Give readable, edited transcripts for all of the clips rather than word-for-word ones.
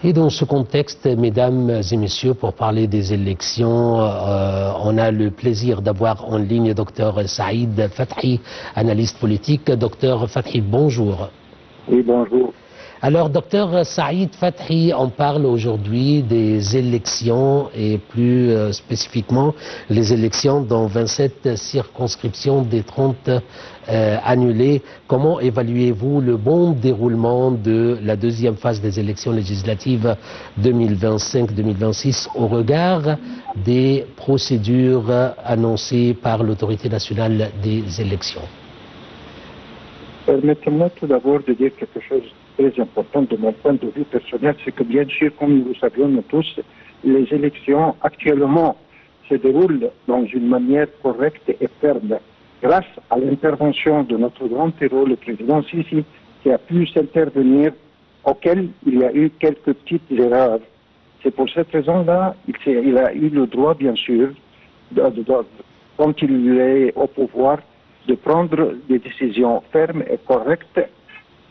Et dans ce contexte, mesdames et messieurs, pour parler des élections, on a le plaisir d'avoir en ligne Dr Saïd Fathi, analyste politique. Dr Fathi, bonjour. Oui, bonjour. Alors, docteur Saïd Fathi, on parle aujourd'hui des élections et plus spécifiquement les élections dans 27 circonscriptions des 30 annulées. Comment évaluez-vous le bon déroulement de la deuxième phase des élections législatives 2025-2026 au regard des procédures annoncées par l'autorité nationale des élections? Permettez-moi tout d'abord de dire quelque chose de très important de mon point de vue personnel, c'est que bien sûr, comme nous le savions nous tous, les élections actuellement se déroulent dans une manière correcte et ferme, grâce à l'intervention de notre grand héros, le président Sisi, qui a pu s'intervenir, auquel il y a eu quelques petites erreurs. C'est pour cette raison-là, il a eu le droit, bien sûr, quand il est au pouvoir, de prendre des décisions fermes et correctes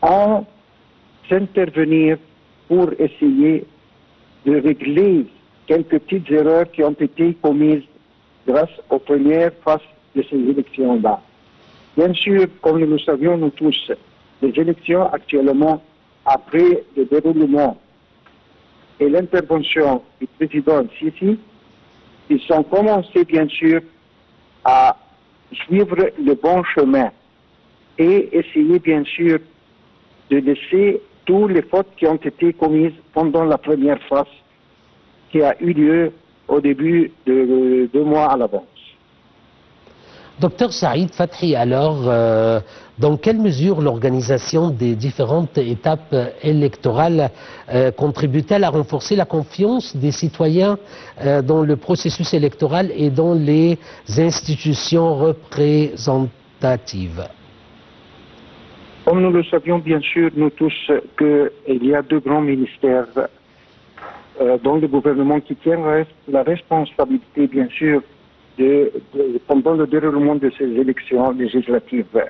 en s'intervenir pour essayer de régler quelques petites erreurs qui ont été commises grâce aux premières phases de ces élections-là. Bien sûr, comme nous le savions nous tous, les élections actuellement, après le déroulement et l'intervention du président Sisi, ils sont commencés bien sûr à suivre le bon chemin et essayer bien sûr de laisser toutes les fautes qui ont été commises pendant la première phase qui a eu lieu au début de 2 mois à l'avance. Docteur Saïd Fathi, alors, dans quelle mesure l'organisation des différentes étapes électorales contribue-t-elle à renforcer la confiance des citoyens dans le processus électoral et dans les institutions représentatives? Comme nous le savions bien sûr, nous tous, qu'il y a 2 grands ministères dans le gouvernement qui tiennent la responsabilité bien sûr pendant le déroulement de ces élections législatives.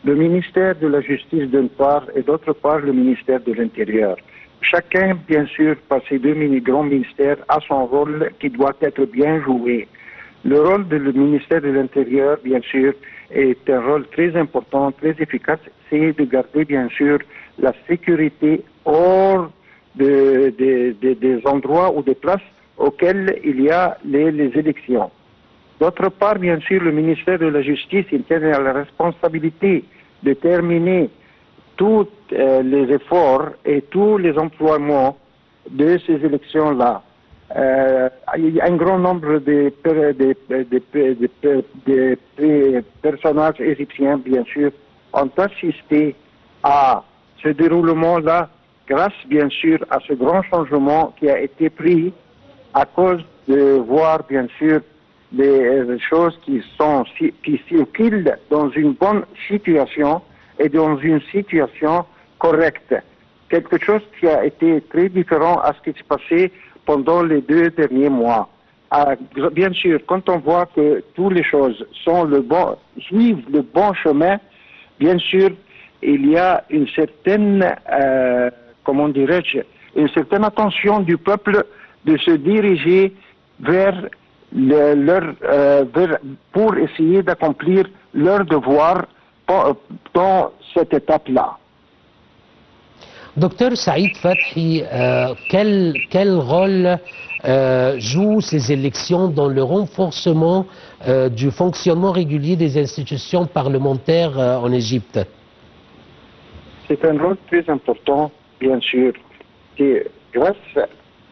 Le ministère de la Justice d'une part et d'autre part le ministère de l'Intérieur. Chacun, bien sûr, par ces 2 grands ministères, a son rôle qui doit être bien joué. Le rôle du ministère de l'Intérieur, bien sûr, est un rôle très important, très efficace, c'est de garder, bien sûr, la sécurité hors des endroits ou des places auxquels il y a les élections. D'autre part, bien sûr, le ministère de la Justice, il tient à la responsabilité de terminer tous les efforts et tous les emploiements de ces élections-là. Il y a un grand nombre de personnages égyptiens, bien sûr, ont assisté à ce déroulement-là grâce, bien sûr, à ce grand changement qui a été pris à cause de voir, bien sûr, des choses qui circulent dans une bonne situation et dans une situation correcte. Quelque chose qui a été très différent à ce qui se passait pendant les 2 derniers mois. Bien sûr, quand on voit que toutes les choses suivent le bon chemin, bien sûr, il y a une certaine, comment dirais-je, une certaine attention du peuple de se diriger vers pour essayer d'accomplir leur devoir dans cette étape-là. Docteur Saïd Fathi, quel rôle jouent ces élections dans le renforcement du fonctionnement régulier des institutions parlementaires en Égypte? C'est un rôle très important, bien sûr. Et grâce,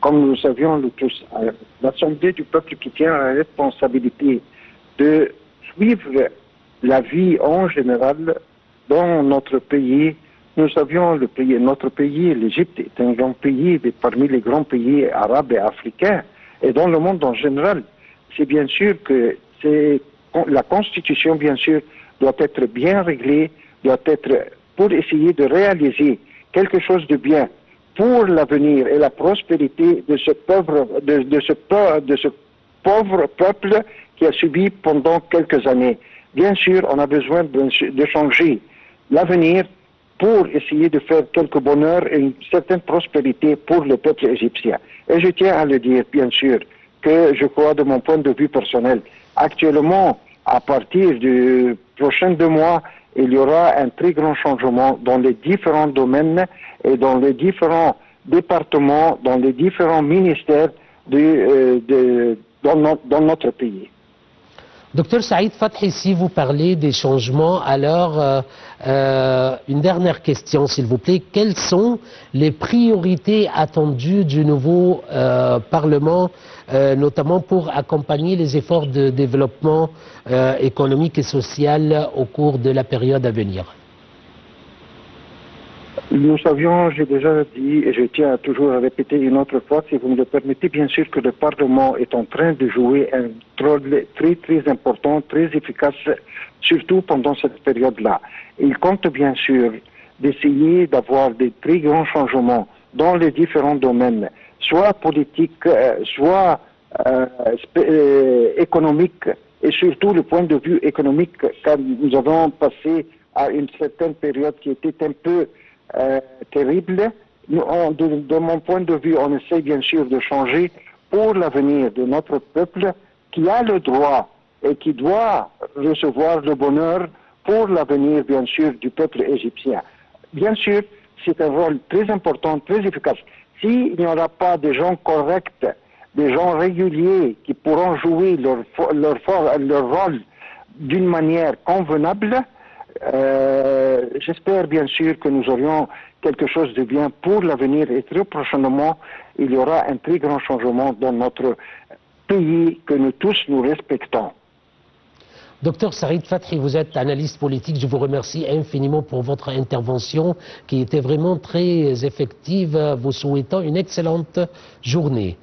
comme nous le savions nous tous, à l'Assemblée du peuple qui tient la responsabilité de suivre la vie en général dans notre pays. Nous savions notre pays, l'Égypte, est un grand pays parmi les grands pays arabes et africains et dans le monde en général. C'est bien sûr que la Constitution, bien sûr, doit être bien réglée, doit être pour essayer de réaliser quelque chose de bien pour l'avenir et la prospérité de ce pauvre peuple qui a subi pendant quelques années. Bien sûr, on a besoin de changer l'avenir pour essayer de faire quelque bonheur et une certaine prospérité pour le peuple égyptien. Et je tiens à le dire, bien sûr, que je crois de mon point de vue personnel, actuellement, à partir du prochain 2 mois, il y aura un très grand changement dans les différents domaines et dans les différents départements, dans les différents ministères dans notre pays. Docteur Saïd Fathi, si vous parlez des changements, alors une dernière question s'il vous plaît. Quelles sont les priorités attendues du nouveau Parlement, notamment pour accompagner les efforts de développement économique et social au cours de la période à venir? Nous savions, j'ai déjà dit, et je tiens toujours à répéter une autre fois, si vous me le permettez, bien sûr que le Parlement est en train de jouer un rôle très très important, très efficace, surtout pendant cette période-là. Il compte bien sûr d'essayer d'avoir des très grands changements dans les différents domaines, soit politiques, soit économiques, et surtout le point de vue économique, car nous avons passé à une certaine période qui était un peu terrible. De mon point de vue, on essaie bien sûr de changer pour l'avenir de notre peuple qui a le droit et qui doit recevoir le bonheur pour l'avenir bien sûr du peuple égyptien. Bien sûr, c'est un rôle très important, très efficace. S'il n'y aura pas des gens corrects, des gens réguliers qui pourront jouer leur rôle d'une manière convenable, j'espère bien sûr que nous aurions quelque chose de bien pour l'avenir et très prochainement, il y aura un très grand changement dans notre pays que nous tous nous respectons. Docteur Saïd Fathi, vous êtes analyste politique. Je vous remercie infiniment pour votre intervention qui était vraiment très effective. Vous souhaitant une excellente journée.